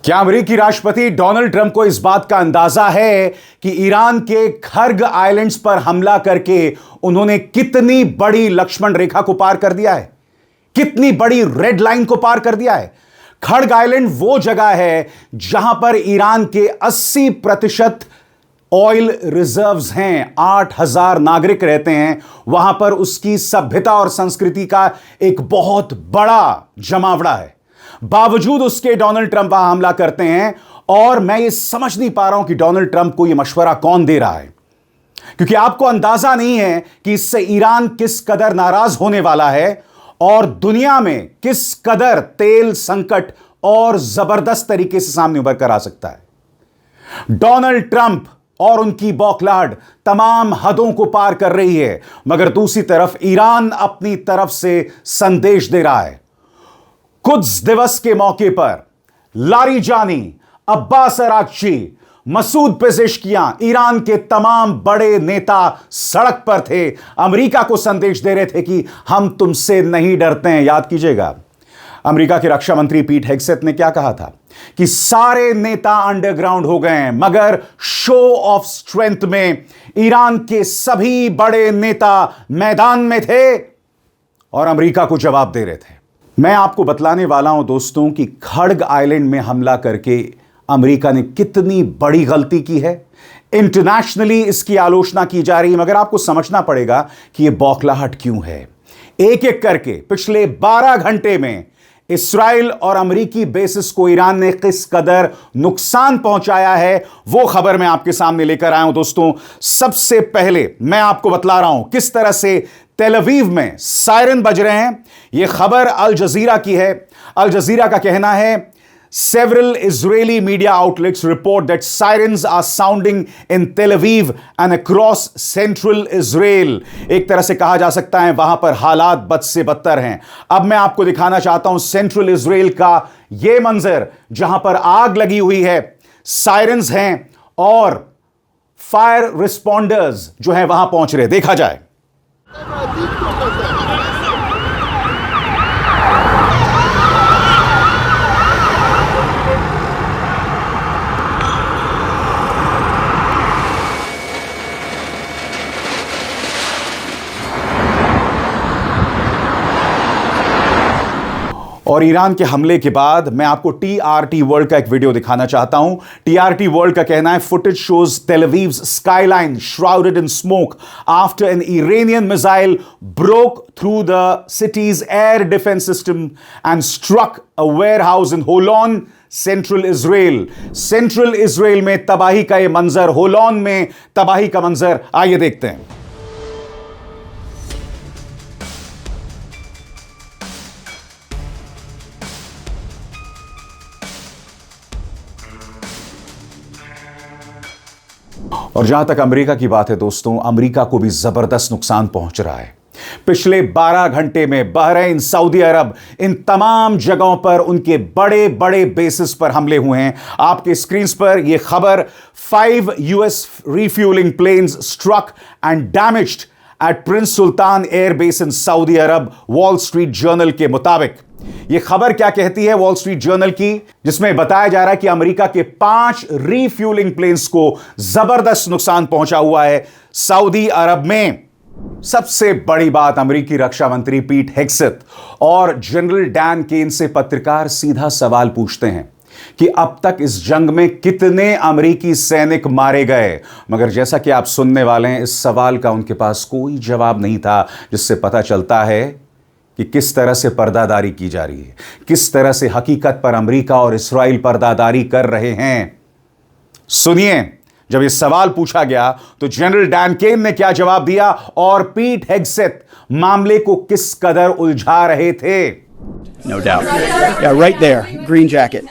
क्या अमेरिकी राष्ट्रपति डोनाल्ड ट्रंप को इस बात का अंदाजा है कि ईरान के खर्ग आइलैंड्स पर हमला करके उन्होंने कितनी बड़ी लक्ष्मण रेखा को पार कर दिया है, कितनी बड़ी रेड लाइन को पार कर दिया है। खर्ग आइलैंड वो जगह है जहां पर ईरान के 80% ऑयल रिजर्व्स हैं, 8,000 नागरिक रहते हैं वहां पर। उसकी सभ्यता और संस्कृति का एक बहुत बड़ा जमावड़ा है। बावजूद उसके डोनाल्ड ट्रंप वहां हमला करते हैं और मैं ये समझ नहीं पा रहा हूं कि डोनाल्ड ट्रंप को ये मशवरा कौन दे रहा है, क्योंकि आपको अंदाजा नहीं है कि इससे ईरान किस कदर नाराज होने वाला है और दुनिया में किस कदर तेल संकट और जबरदस्त तरीके से सामने उभर कर आ सकता है। डोनाल्ड ट्रंप और उनकी बौखलाहट तमाम हदों को पार कर रही है, मगर दूसरी तरफ ईरान अपनी तरफ से संदेश दे रहा है। कुद्स दिवस के मौके पर Larijani, Abbas Araghchi, Masoud Pezeshkian, Iran के तमाम बड़े नेता सड़क पर थे, अमेरिका को संदेश दे रहे थे कि हम तुमसे नहीं डरते हैं। याद कीजिएगा अमेरिका के रक्षा मंत्री पीट हेग्सेथ ने क्या कहा था कि सारे नेता अंडरग्राउंड हो गए हैं, मगर शो ऑफ स्ट्रेंथ में ईरान के सभी बड़े नेता मैदान में थे और अमेरिका को जवाब दे रहे थे। मैं आपको बतलाने वाला हूं दोस्तों कि खर्ग आइलैंड में हमला करके अमेरिका ने कितनी बड़ी गलती की है। इंटरनेशनली इसकी आलोचना की जा रही है, मगर आपको समझना पड़ेगा कि यह बौखलाहट क्यों है। एक एक करके पिछले 12 घंटे में इस्राइल और अमेरिकी बेसिस को ईरान ने किस कदर नुकसान पहुंचाया है वो खबर मैं आपके सामने लेकर आया हूं दोस्तों। सबसे पहले मैं आपको बतला रहा हूं किस तरह से तेल अवीव में सायरन बज रहे हैं। यह खबर अल जजीरा की है। अल जजीरा का कहना है, several Israeli media outlets report that sirens are sounding in Tel Aviv and across central Israel। एक तरह से कहा जा सकता है वहां पर हालात बद से बदतर हैं। अब मैं आपको दिखाना चाहता हूं सेंट्रल इजराइल का यह मंजर जहां पर आग लगी हुई है, सायरन्स हैं और फायर रिस्पॉन्डर्स जो हैं वहां पहुंच रहे। देखा जाए। और ईरान के हमले के बाद मैं आपको टीआरटी वर्ल्ड का एक वीडियो दिखाना चाहता हूं। टीआरटी वर्ल्ड का कहना है, footage shows Tel Aviv's skyline shrouded in smoke after an Iranian missile broke through the city's air defence system and struck a warehouse in Holon, central Israel. Central Israel में तबाही का यह मंजर, होलोन में तबाही का मंजर, आइए देखते हैं। और जहां तक अमेरिका की बात है दोस्तों, अमेरिका को भी जबरदस्त नुकसान पहुंच रहा है। पिछले 12 घंटे में बहरीन, सऊदी अरब, इन तमाम जगहों पर उनके बड़े बड़े बेसिस पर हमले हुए हैं। आपके स्क्रीन पर यह खबर, 5 US refuelling planes struck and damaged at Prince Sultan air base in Saudi Arab, Wall Street Journal के मुताबिक। यह खबर क्या कहती है वॉल स्ट्रीट जर्नल की, जिसमें बताया जा रहा है कि अमेरिका के 5 रिफ्यूलिंग प्लेन्स को जबरदस्त नुकसान पहुंचा हुआ है सऊदी अरब में। सबसे बड़ी बात, अमेरिकी रक्षा मंत्री पीट हेग्सेथ और जनरल डैन केन से पत्रकार सीधा सवाल पूछते हैं कि अब तक इस जंग में कितने अमेरिकी सैनिक मारे गए, मगर जैसा कि आप सुनने वाले हैं, इस सवाल का उनके पास कोई जवाब नहीं था, जिससे पता चलता है कि किस तरह से पर्दादारी की जा रही है, किस तरह से हकीकत पर अमेरिका और इस्राइल पर्दादारी कर रहे हैं। सुनिए, जब यह सवाल पूछा गया तो जनरल डैन केन ने क्या जवाब दिया और पीट हेग्सेथ मामले को किस कदर उलझा रहे थे। No doubt. Yeah, right there, green jacket.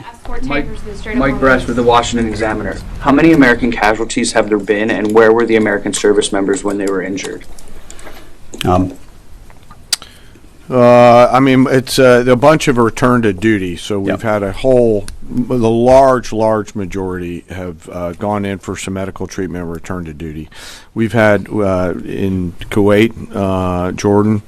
Mike Bress with the Washington Examiner. How many American casualties have there been, and where were the American service members when they were injured? I mean, it's a bunch of return to duty. So we've had the large majority have gone in for some medical treatment and return to duty. We've had in Kuwait, Jordan,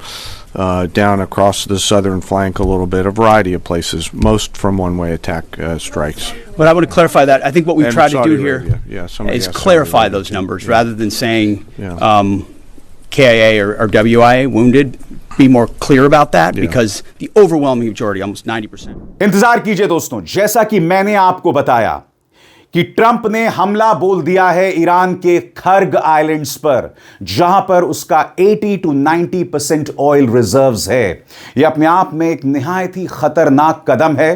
down across the southern flank a little bit, a variety of places, most from one-way attack strikes. But I want to clarify that. I think what we've And tried to Saudi do here Arabia. Yeah, somebody is asked clarify Saudi those Arabia, numbers yeah. rather than saying Yeah. KIA or WIA, wounded. Be more clear about that Yeah. because the overwhelming majority, almost 90%. इंतजार कीजिए दोस्तों, जैसा कि मैंने आपको बताया कि Trump ने हमला बोल दिया है ईरान के खर्ग आइलैंड्स पर, जहां पर उसका 80 to 90% ऑयल रिजर्व्स है। यह अपने आप में एक निहायत ही खतरनाक कदम है।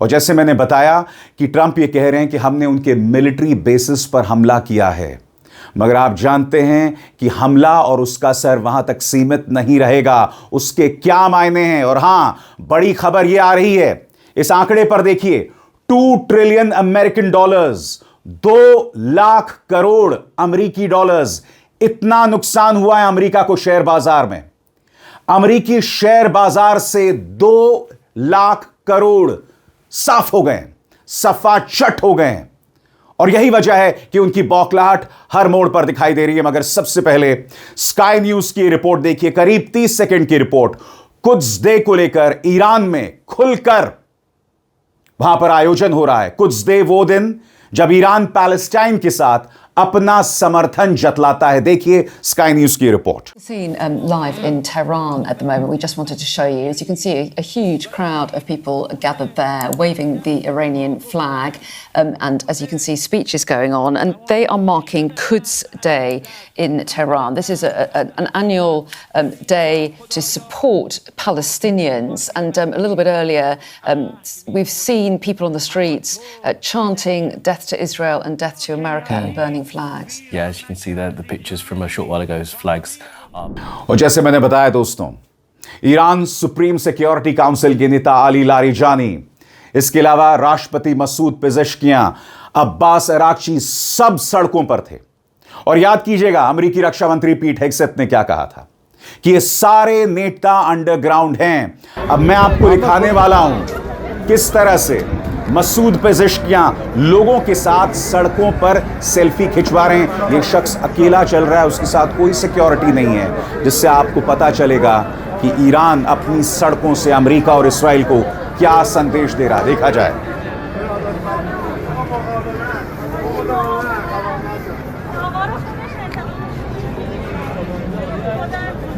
और जैसे मैंने बताया कि ट्रंप ये कह रहे हैं कि हमने उनके मिलिट्री बेसिस पर हमला किया है, मगर आप जानते हैं कि हमला और उसका असर वहां तक सीमित नहीं रहेगा। उसके क्या मायने हैं? और हां, बड़ी खबर यह आ रही है, इस आंकड़े पर देखिए, 2 trillion American dollars, 2 lakh crore अमेरिकी डॉलर्स, इतना नुकसान हुआ है अमेरिका को शेयर बाजार में। अमेरिकी शेयर बाजार से 2 लाख करोड़ साफ हो गए, सफाचट हो गए। और यही वजह है कि उनकी बौखलाहट हर मोड़ पर दिखाई दे रही है। मगर सबसे पहले स्काई न्यूज की रिपोर्ट देखिए, करीब 30 सेकंड की रिपोर्ट। कुद्स डे को लेकर ईरान में खुलकर वहां पर आयोजन हो रहा है। कुद्स डे वो दिन जब ईरान पैलेस्टाइन के साथ अपना समर्थन जतलाता है। देखिए स्काई न्यूज की report. Seen live in Tehran at the moment. We just wanted to show you, as you can see, a huge crowd of people gathered there, waving the Iranian flag, and as you can see, speeches going on, and they are marking Quds Day in Tehran. This is an annual day to support Palestinians, and a little bit earlier, we've seen people on the streets chanting "Death to Israel" and "Death to America" and burning flags. Yeah, as you can see there, the pictures from a short while ago's flags. और जैसे मैंने बताया दोस्तों, Iran supreme security council के नेता Ali Larijani, इसके अलावा राष्ट्रपति मसूद पेजेश्कियां, अब्बास अराक्ची सब सड़कों पर थे। और याद कीजिएगा अमेरिकी रक्षा मंत्री पीट हेग्सेथ ने क्या कहा था कि ये सारे नेता अंडरग्राउंड हैं। अब मैं आपको दिखाने वाला हूं किस तरह से मसूद पेजेश्कियां लोगों के साथ सड़कों पर सेल्फी खिंचवा रहे हैं। ये शख्स अकेला चल रहा है, उसके साथ कोई सिक्योरिटी नहीं है, जिससे आपको पता चलेगा कि ईरान अपनी सड़कों से अमेरिका और इस्राइल को क्या संदेश दे रहा है। देखा जाए।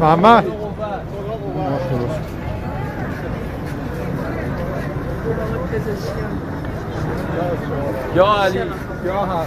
मोहम्मद या अली क्या हाल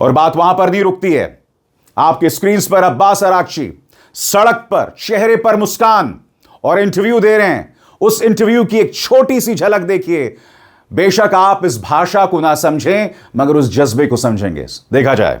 और बात वहां पर नहीं रुकती है। आपके स्क्रीन पर अब्बास अराक्ची सड़क पर चेहरे पर मुस्कान और इंटरव्यू दे रहे हैं। उस इंटरव्यू की एक छोटी सी झलक देखिए। बेशक आप इस भाषा को ना समझें, मगर उस जज्बे को समझेंगे। देखा जाए।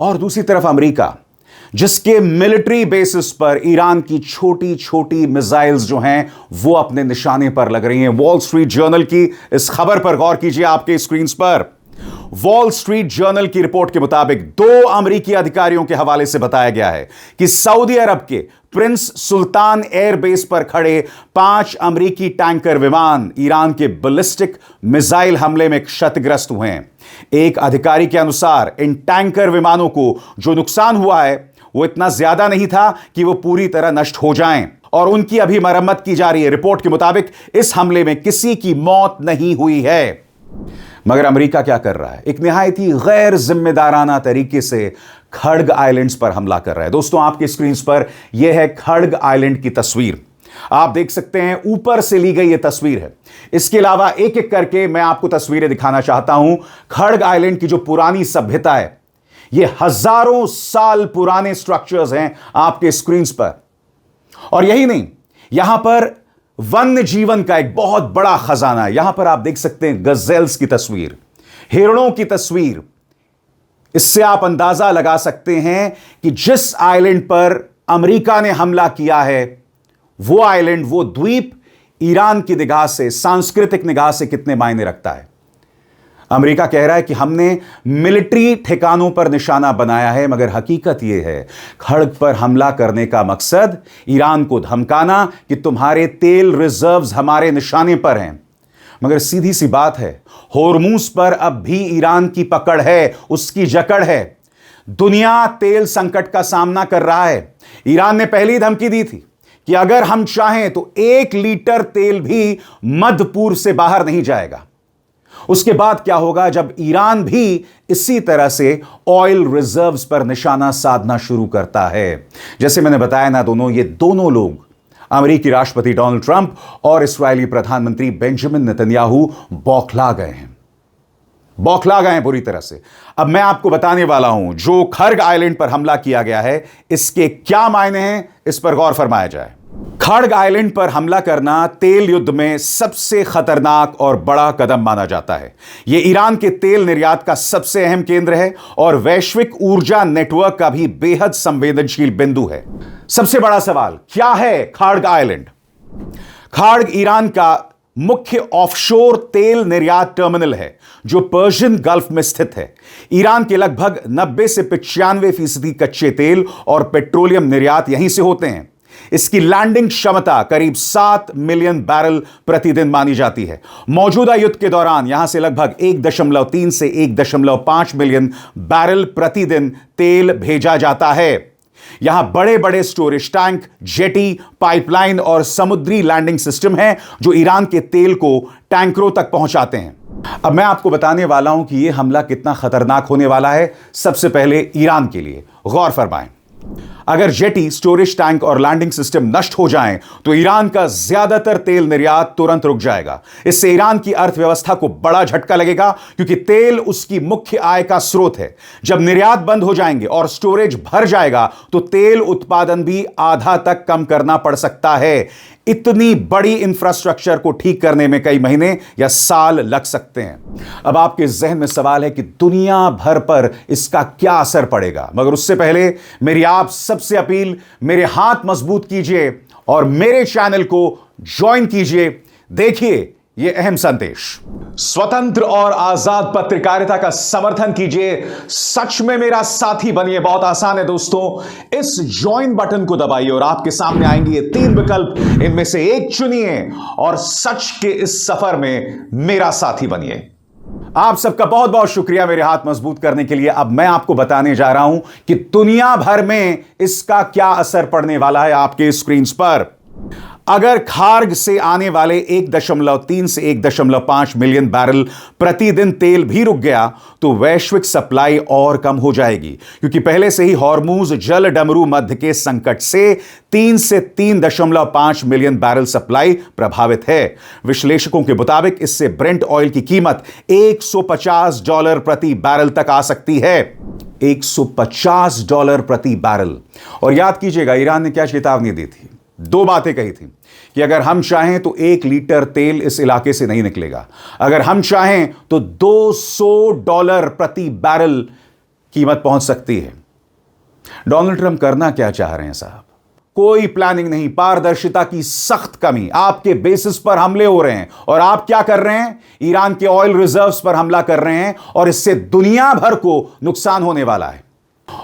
और दूसरी तरफ अमेरिका, जिसके मिलिट्री बेसिस पर ईरान की छोटी छोटी मिसाइल्स जो हैं वो अपने निशाने पर लग रही हैं। वॉल स्ट्रीट जर्नल की इस खबर पर गौर कीजिए आपके स्क्रीन पर। वॉल स्ट्रीट जर्नल की रिपोर्ट के मुताबिक 2 अमेरिकी अधिकारियों के हवाले से बताया गया है कि सऊदी अरब के प्रिंस सुल्तान एयरबेस पर खड़े 5 अमेरिकी टैंकर विमान ईरान के बैलिस्टिक मिसाइल हमले में क्षतिग्रस्त हुए हैं। एक अधिकारी के अनुसार इन टैंकर विमानों को जो नुकसान हुआ है वो इतना ज्यादा नहीं था कि वो पूरी तरह नष्ट हो जाएं, और उनकी अभी मरम्मत की जा रही है। रिपोर्ट के मुताबिक इस हमले में किसी की मौत नहीं हुई है। मगर अमेरिका क्या कर रहा है? एक निहायत ही गैर जिम्मेदाराना तरीके से खड़ग आइलैंड्स पर हमला कर रहा है। दोस्तों आपके स्क्रीन पर यह है खड़ग आइलैंड की तस्वीर। आप देख सकते हैं ऊपर से ली गई यह तस्वीर है। इसके अलावा एक एक करके मैं आपको तस्वीरें दिखाना चाहता हूं। खड़ग आइलैंड की जो पुरानी सभ्यता है, ये हजारों साल पुराने स्ट्रक्चर्स हैं आपके स्क्रीन्स पर। और यही नहीं, यहां पर वन्य जीवन का एक बहुत बड़ा खजाना है। यहां पर आप देख सकते हैं गजेल्स की तस्वीर, हिरणों की तस्वीर। इससे आप अंदाजा लगा सकते हैं कि जिस आइलैंड पर अमेरिका ने हमला किया है, वो आइलैंड, वो द्वीप ईरान की निगाह से, सांस्कृतिक निगाह से कितने मायने रखता है। अमेरिका कह रहा है कि हमने मिलिट्री ठिकानों पर निशाना बनाया है, मगर हकीकत यह है खड़ग पर हमला करने का मकसद ईरान को धमकाना कि तुम्हारे तेल रिजर्व्स हमारे निशाने पर हैं। मगर सीधी सी बात है, होर्मुज पर अब भी ईरान की पकड़ है, उसकी जकड़ है। दुनिया तेल संकट का सामना कर रहा है। ईरान ने पहली धमकी दी थी कि अगर हम चाहें तो 1 लीटर तेल भी मध्य पूर्व से बाहर नहीं जाएगा। उसके बाद क्या होगा जब ईरान भी इसी तरह से ऑयल रिजर्व्स पर निशाना साधना शुरू करता है। जैसे मैंने बताया ना, ये दोनों लोग, अमेरिकी राष्ट्रपति डोनाल्ड ट्रंप और इस्राएली प्रधानमंत्री बेंजामिन नेतन्याहू बौखला गए हैं, पूरी तरह से। अब मैं आपको बताने वाला हूं जो खर्ग आइलैंड पर हमला किया गया है, इसके क्या मायने हैं, इस पर गौर फरमाया जाए। खर्ग आइलैंड पर हमला करना तेल युद्ध में सबसे खतरनाक और बड़ा कदम माना जाता है। यह ईरान के तेल निर्यात का सबसे अहम केंद्र है और वैश्विक ऊर्जा नेटवर्क का भी बेहद संवेदनशील बिंदु है। सबसे बड़ा सवाल क्या है खर्ग आइलैंड? खर्ग ईरान का मुख्य ऑफशोर तेल निर्यात टर्मिनल है जो पर्शियन गल्फ में स्थित है। ईरान के लगभग 90 से 95% कच्चे तेल और पेट्रोलियम निर्यात यहीं से होते हैं। इसकी लैंडिंग क्षमता करीब 7 मिलियन बैरल प्रतिदिन मानी जाती है। मौजूदा युद्ध के दौरान यहां से लगभग 1.3 से 1.5 मिलियन बैरल प्रतिदिन तेल भेजा जाता है। यहां बड़े बड़े स्टोरेज टैंक, जेटी, पाइपलाइन और समुद्री लैंडिंग सिस्टम हैं जो ईरान के तेल को टैंकरों तक पहुंचाते हैं। अब मैं आपको बताने वाला हूं कि यह हमला कितना खतरनाक होने वाला है। सबसे पहले ईरान के लिए गौर फरमाएं। अगर जेटी, स्टोरेज टैंक और लैंडिंग सिस्टम नष्ट हो जाएं तो ईरान का ज्यादातर तेल निर्यात तुरंत रुक जाएगा। इससे ईरान की अर्थव्यवस्था को बड़ा झटका लगेगा क्योंकि तेल उसकी मुख्य आय का स्रोत है। जब निर्यात बंद हो जाएंगे और स्टोरेज भर जाएगा तो तेल उत्पादन भी आधा तक कम करना पड़ सकता है। इतनी बड़ी इंफ्रास्ट्रक्चर को ठीक करने में कई महीने या साल लग सकते हैं। अब आपके जहन में सवाल है कि दुनिया भर पर इसका क्या असर पड़ेगा, मगर उससे पहले मेरी आप सबसे अपील, मेरे हाथ मजबूत कीजिए और मेरे चैनल को ज्वाइन कीजिए। देखिए ये अहम संदेश। स्वतंत्र और आजाद पत्रकारिता का समर्थन कीजिए, सच में मेरा साथी बनिए। बहुत आसान है दोस्तों, इस ज्वाइन बटन को दबाइए और आपके सामने आएंगे ये 3 विकल्प, इनमें से एक चुनिए और सच के इस सफर में मेरा साथी बनिए। आप सबका बहुत बहुत शुक्रिया मेरे हाथ मजबूत करने के लिए। अब मैं आपको बताने जा रहा हूं कि दुनिया भर में इसका क्या असर पड़ने वाला है आपके स्क्रीन्स पर। अगर खार्ग से आने वाले 1.3 से 1.5 मिलियन बैरल प्रतिदिन तेल भी रुक गया तो वैश्विक सप्लाई और कम हो जाएगी, क्योंकि पहले से ही हॉर्मुज जल डमरू मध्य के संकट से 3 से 3.5 मिलियन बैरल सप्लाई प्रभावित है। विश्लेषकों के मुताबिक इससे ब्रेंट ऑयल की कीमत $150 प्रति बैरल तक आ सकती है। $150 प्रति बैरल। और याद कीजिएगा ईरान ने क्या चेतावनी दी थी? 2 बातें कही थी कि अगर हम चाहें तो 1 लीटर तेल इस इलाके से नहीं निकलेगा, अगर हम चाहें तो $200 प्रति बैरल कीमत पहुंच सकती है। डोनाल्ड ट्रंप करना क्या चाह रहे हैं साहब? कोई प्लानिंग नहीं, पारदर्शिता की सख्त कमी। आपके बेसिस पर हमले हो रहे हैं और आप क्या कर रहे हैं? ईरान के ऑयल रिजर्व्स पर हमला कर रहे हैं और इससे दुनिया भर को नुकसान होने वाला है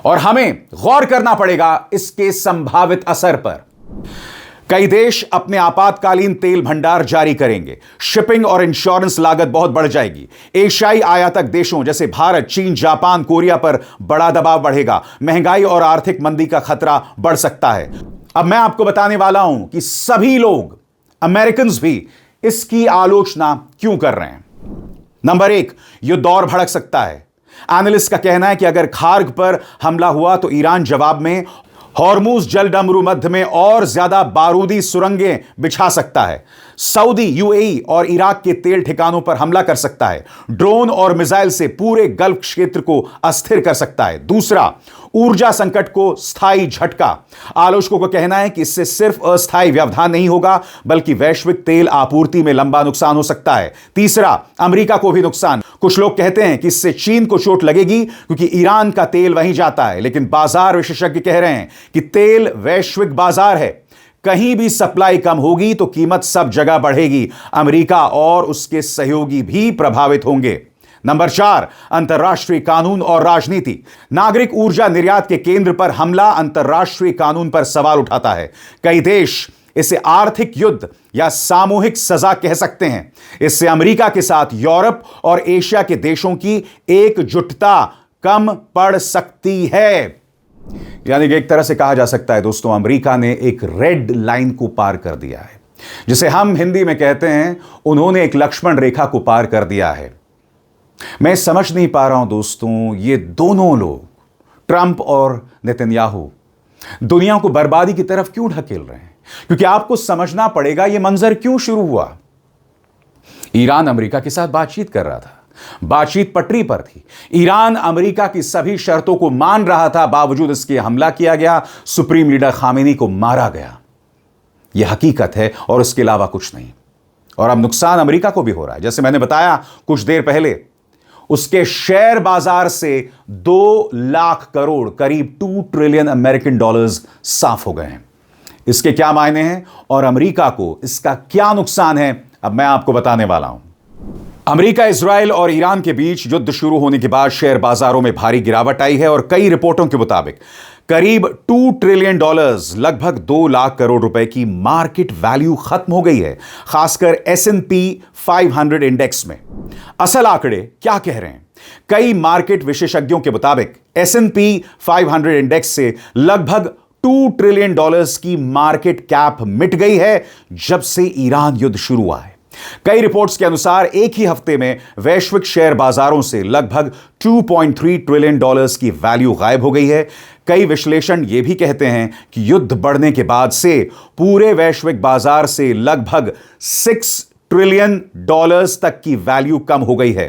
और हमें गौर करना पड़ेगा इसके संभावित असर पर। कई देश अपने आपातकालीन तेल भंडार जारी करेंगे, शिपिंग और इंश्योरेंस लागत बहुत बढ़ जाएगी। एशियाई आयातक देशों जैसे भारत, चीन, जापान, कोरिया पर बड़ा दबाव बढ़ेगा। महंगाई और आर्थिक मंदी का खतरा बढ़ सकता है। अब मैं आपको बताने वाला हूं कि सभी लोग, अमेरिकन भी, इसकी आलोचना क्यों कर रहे हैं। नंबर 1, युद्ध और भड़क सकता है। एनालिस्ट का कहना है कि अगर खार्ग पर हमला हुआ तो ईरान जवाब में हॉर्मुज जल डमरू मध्य में और ज्यादा बारूदी सुरंगें बिछा सकता है। सऊदी, यूएई और इराक के तेल ठिकानों पर हमला कर सकता है। ड्रोन और मिसाइल से पूरे गल्फ क्षेत्र को अस्थिर कर सकता है। दूसरा, ऊर्जा संकट को स्थायी झटका। आलोचकों का कहना है कि इससे सिर्फ अस्थायी व्यवधान नहीं होगा, बल्कि वैश्विक तेल आपूर्ति में लंबा नुकसान हो सकता है। तीसरा, अमेरिका को भी नुकसान। कुछ लोग कहते हैं कि इससे चीन को चोट लगेगी, क्योंकि ईरान का तेल वहीं जाता है। लेकिन बाजार विशेषज्ञ कह रहे हैं कि तेल वैश्विक बाजार है, कहीं भी सप्लाई कम होगी तो कीमत सब जगह बढ़ेगी। अमेरिका और उसके सहयोगी भी प्रभावित होंगे। नंबर 4, अंतर्राष्ट्रीय कानून और राजनीति। नागरिक ऊर्जा निर्यात के केंद्र पर हमला अंतर्राष्ट्रीय कानून पर सवाल उठाता है। कई देश इसे आर्थिक युद्ध या सामूहिक सजा कह सकते हैं। इससे अमेरिका के साथ यूरोप और एशिया के देशों की एकजुटता कम पड़ सकती है। यानी कि एक तरह से कहा जा सकता है दोस्तों, अमेरिका ने एक रेड लाइन को पार कर दिया है, जिसे हम हिंदी में कहते हैं उन्होंने एक लक्ष्मण रेखा को पार कर दिया है। मैं समझ नहीं पा रहा हूं दोस्तों, ये दोनों लोग, ट्रंप और नेतन्याहू, दुनिया को बर्बादी की तरफ क्यों ढकेल रहे हैं? क्योंकि आपको समझना पड़ेगा यह मंजर क्यों शुरू हुआ। ईरान अमेरिका के साथ बातचीत कर रहा था, बातचीत पटरी पर थी। ईरान अमेरिका की सभी शर्तों को मान रहा था, बावजूद इसके हमला किया गया, सुप्रीम लीडर खामेनी को मारा गया। यह हकीकत है और उसके अलावा कुछ नहीं। और अब नुकसान अमेरिका को भी हो रहा है। जैसे मैंने बताया कुछ देर पहले, उसके शेयर बाजार से 2 लाख करोड़, करीब 2 ट्रिलियन अमेरिकन डॉलर्स साफ हो गए हैं। इसके क्या मायने हैं और अमेरिका को इसका क्या नुकसान है, अब मैं आपको बताने वाला हूं। अमेरिका, इजराइल और ईरान के बीच युद्ध शुरू होने के बाद शेयर बाजारों में भारी गिरावट आई है और कई रिपोर्टों के मुताबिक करीब 2 ट्रिलियन डॉलर्स, लगभग 2 लाख करोड़ रुपए की मार्केट वैल्यू खत्म हो गई है, खासकर S&P 500 इंडेक्स में। असल आंकड़े क्या कह रहे हैं? कई मार्केट विशेषज्ञों के मुताबिक S&P 500 इंडेक्स से लगभग 2 ट्रिलियन डॉलर्स की मार्केट कैप मिट गई है जब से ईरान युद्ध शुरू हुआ है। कई रिपोर्ट्स के अनुसार एक ही हफ्ते में वैश्विक शेयर बाजारों से लगभग 2.3 ट्रिलियन डॉलर्स की वैल्यू गायब हो गई है। कई विश्लेषण यह भी कहते हैं कि युद्ध बढ़ने के बाद से पूरे वैश्विक बाजार से लगभग 6 ट्रिलियन डॉलर्स तक की वैल्यू कम हो गई है।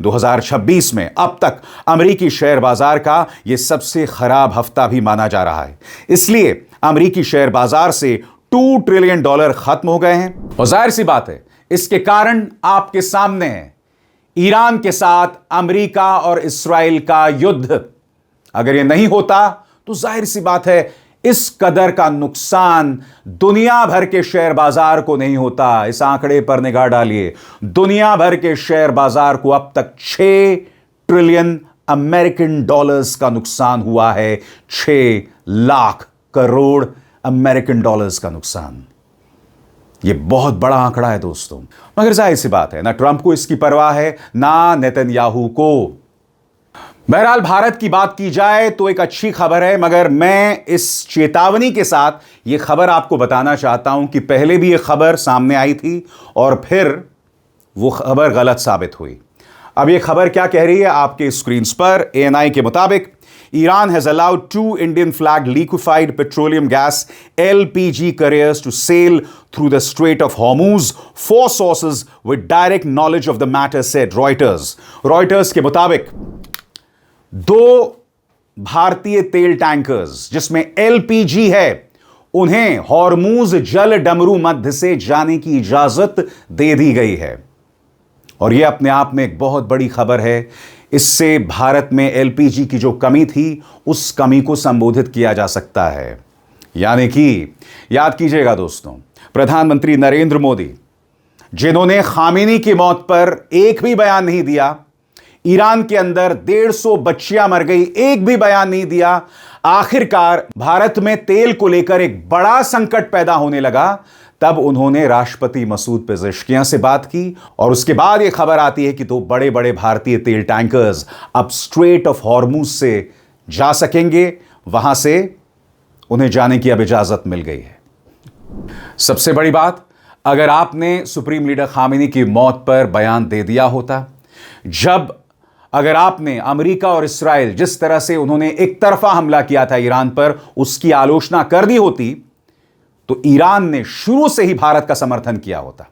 2026 में अब तक अमेरिकी शेयर बाजार का यह सबसे खराब हफ्ता भी माना जा रहा है। इसलिए अमेरिकी शेयर बाजार से 2 ट्रिलियन डॉलर खत्म हो गए हैं। और जाहिर सी बात है, इसके कारण आपके सामने है। ईरान के साथ अमेरिका और इस्राइल का युद्ध। अगर यह नहीं होता तो जाहिर सी बात है इस कदर का नुकसान दुनिया भर के शेयर बाजार को नहीं होता। इस आंकड़े पर निगाह डालिए, दुनिया भर के शेयर बाजार को अब तक 6 ट्रिलियन अमेरिकन डॉलर्स का नुकसान हुआ है। 6 लाख करोड़ अमेरिकन डॉलर्स का नुकसान। यह बहुत बड़ा आंकड़ा है दोस्तों। मगर जाहिर सी बात है, ना ट्रंप को इसकी परवाह है, ना नेतन्याहू को। बहरहाल, भारत की बात की जाए तो एक अच्छी खबर है, मगर मैं इस चेतावनी के साथ यह खबर आपको बताना चाहता हूं कि पहले भी यह खबर सामने आई थी और फिर वो खबर गलत साबित हुई। अब यह खबर क्या कह रही है आपके स्क्रीन पर? ANI के मुताबिक Iran has allowed 2 Indian flagged liquefied petroleum gas LPG carriers to sail through the Strait of Hormuz. 4 sources with direct knowledge of the matter said Reuters. Reuters के मुताबिक 2 भारतीय तेल टैंकर्स जिसमें LPG है, उन्हें हॉर्मूज जल डमरू मध्य से जाने की इजाजत दे दी गई है। और यह अपने आप में एक बहुत बड़ी खबर है। इससे भारत में LPG की जो कमी थी, उस कमी को संबोधित किया जा सकता है। यानी कि याद कीजिएगा दोस्तों, प्रधानमंत्री नरेंद्र मोदी, जिन्होंने खामेनी की मौत पर एक भी बयान नहीं दिया, ईरान के अंदर 150 बच्चियां मर गई, एक भी बयान नहीं दिया, आखिरकार भारत में तेल को लेकर एक बड़ा संकट पैदा होने लगा, तब उन्होंने राष्ट्रपति मसूद पेजेश्कियां से बात की। और उसके बाद यह खबर आती है कि 2 बड़े बड़े भारतीय तेल टैंकर्स अब स्ट्रेट ऑफ हॉर्मूज से जा सकेंगे, वहां से उन्हें जाने की अब इजाजत मिल गई है। सबसे बड़ी बात, अगर आपने सुप्रीम लीडर खामेनी की मौत पर बयान दे दिया होता, अगर आपने अमेरिका और इस्राइल जिस तरह से उन्होंने एक तरफा हमला किया था ईरान पर, उसकी आलोचना कर दी होती, तो ईरान ने शुरू से ही भारत का समर्थन किया होता।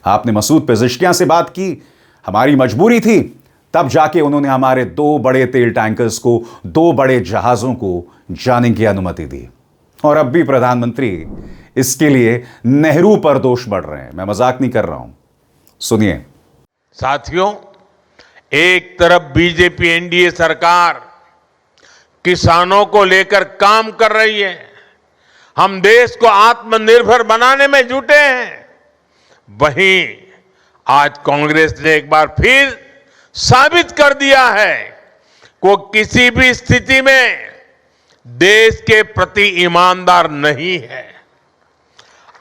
आपने मसूद पेज़ेश्कियां से बात की, हमारी मजबूरी थी, तब जाके उन्होंने हमारे 2 बड़े तेल टैंकर्स को, 2 बड़े जहाजों को जाने की अनुमति दी। और अब भी प्रधानमंत्री इसके लिए नेहरू पर दोष बढ़ रहे हैं। मैं मजाक नहीं कर रहा हूं, सुनिए। साथियों, एक तरफ बीजेपी एनडीए सरकार किसानों को लेकर काम कर रही है, हम देश को आत्मनिर्भर बनाने में जुटे हैं। वहीं आज कांग्रेस ने एक बार फिर साबित कर दिया है कि वो किसी भी स्थिति में देश के प्रति ईमानदार नहीं है।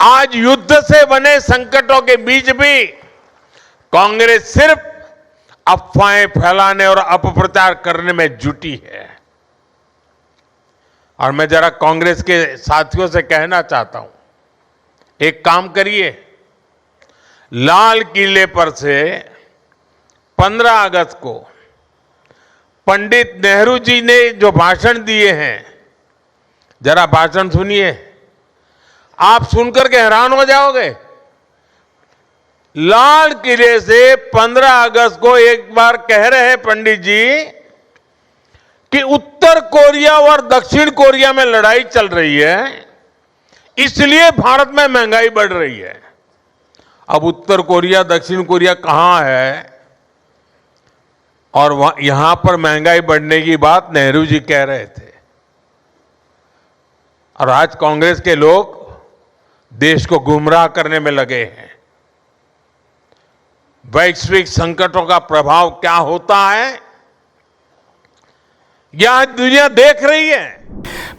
आज युद्ध से बने संकटों के बीच भी कांग्रेस सिर्फ अफवाहें फैलाने और अपप्रचार करने में जुटी है। और मैं जरा कांग्रेस के साथियों से कहना चाहता हूं, एक काम करिए, लाल किले पर से 15 अगस्त को पंडित नेहरू जी ने जो भाषण दिए हैं, जरा भाषण सुनिए, आप सुनकर के हैरान हो जाओगे। लाल किले से 15 अगस्त को एक बार कह रहे हैं पंडित जी कि उत्तर कोरिया और दक्षिण कोरिया में लड़ाई चल रही है, इसलिए भारत में महंगाई बढ़ रही है। अब उत्तर कोरिया दक्षिण कोरिया कहां है और यहां पर महंगाई बढ़ने की बात नेहरू जी कह रहे थे। और आज कांग्रेस के लोग देश को गुमराह करने में लगे हैं। वैश्विक संकटों का प्रभाव क्या होता है, यह आज दुनिया देख रही है।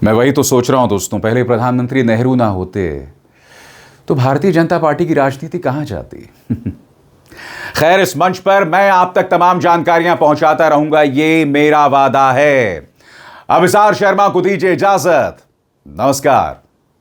मैं वही तो सोच रहा हूं दोस्तों, पहले प्रधानमंत्री नेहरू ना होते तो भारतीय जनता पार्टी की राजनीति कहां जाती। खैर, इस मंच पर मैं आप तक तमाम जानकारियां पहुंचाता रहूंगा, ये मेरा वादा है। अब अभिसार शर्मा को दीजिए इजाजत। नमस्कार।